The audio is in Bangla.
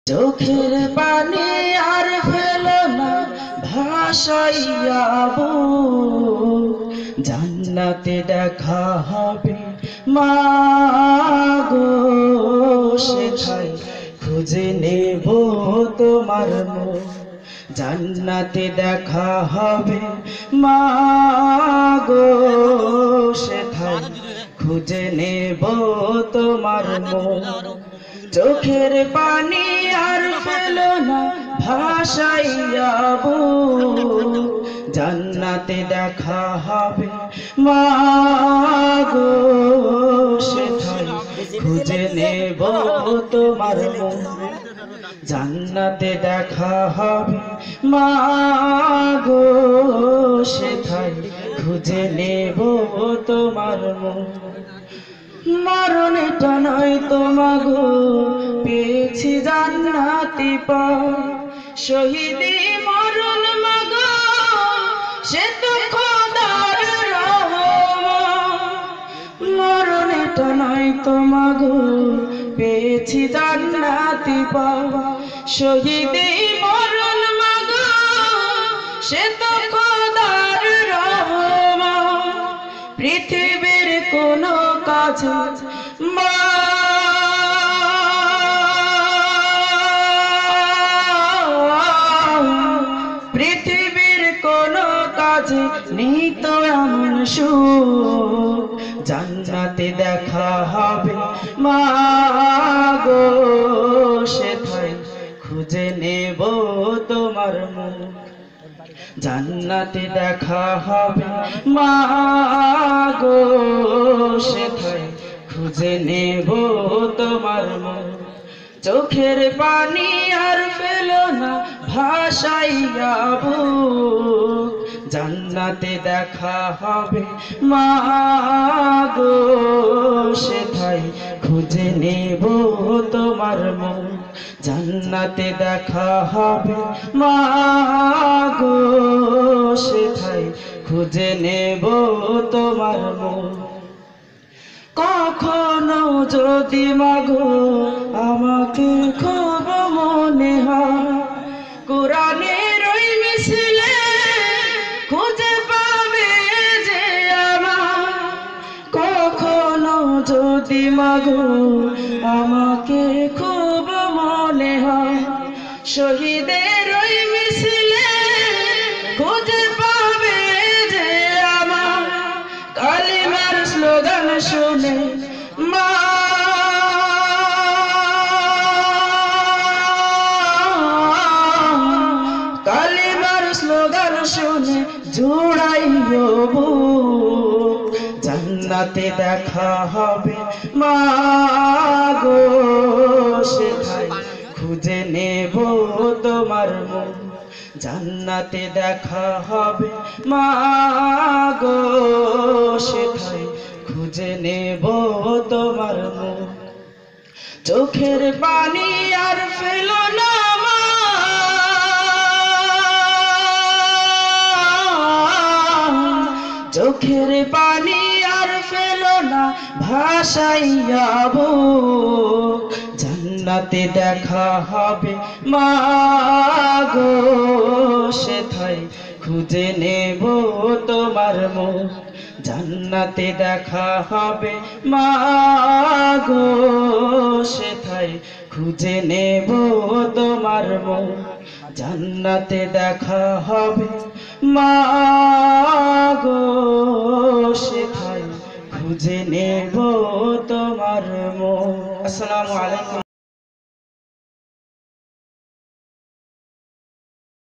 চোখের পানি আর ফেলো না ভাসাইয়া বুক, জান্নাতে দেখা হবে মাগো, সেথায় খুঁজে নেব তোমার মুখ। জান্নাতে দেখা হবে মাগো, সেথায় খুঁজে নেব তোমার মুখ। চোখের পানি আর ফেলো না ভাসাইয়া বুক, জান্নাতে দেখা হবে মাগো, সেথায় খুঁজে নেব তোমার মুখ। জান্নাতে দেখা হবে মাগো, সেথায় খুঁজে নেব তোমার মুখ। মরণটা নয় তোমাগো, পেয়েছি জান্নাতি পাও, শহীদি মরণ মাগো, সে তো খোদার রহমত। মরণটা নয় তোমাগো, পেয়েছি জান্নাতি পাও, শহীদি মরণ মাগো, সে তো খোদার রহমত। পৃথিবীর কোন কাজ পৃথিবীর কোন কাজে নেই তো এমন সুখ, জান্নাতে দেখা হবে মাগো, সেথায় খুঁজে নেব তোমার মুখ। জান্নাতে দেখা হবে মাগো, সেথায় খুঁজে নেব তোমার মুখ। চোখের পানি আর ফেলো না ভাসাইয়া বুক, জান্নাতে দেখা হবে মাগো, সেথায় খুঁজে নেব তোমার মুখ। জান্নাতে দেখা হবে মাগো, সেথায় খুঁজে নেব তোমার মুখ। কখনো যদি মাগো আমাকে খুব মনে হয়, কোরআনের ওই মিছিলে খুঁজে পাবে যে আমার। কখনো যদি মাগো আমাকে খুব মনে হয়, শহীদের ওই মিছিলে খুঁজে পাবে যে আমার। কালিমার স্লোগান শুনে মা কালিমার স্লোগান শুনে জুড়াইও বুক, জান্নাতে দেখা হবে মাগো, সেথায় খুঁজে নেব তোমার মুখ। জান্নাতে দেখা হবে মাগো, সেথায় খুঁজে নেব তোমার মুখ। চোখের পানি আর ফেলো না চোখের পানি আর ফেলো না ভাসাইয়া বুক, জান্নাতে দেখা হবে মাগো, সেথায় খুঁজে নেব তোমার মুখ। জান্নাতে দেখা হবে মাগো, সেথায় খুঁজে নেব তোমার মুখ। জান্নাতে দেখা হবে মাগো, সেথায় খুঁজে নেব তোমার মুখ। আসসালামু আলাইকুম।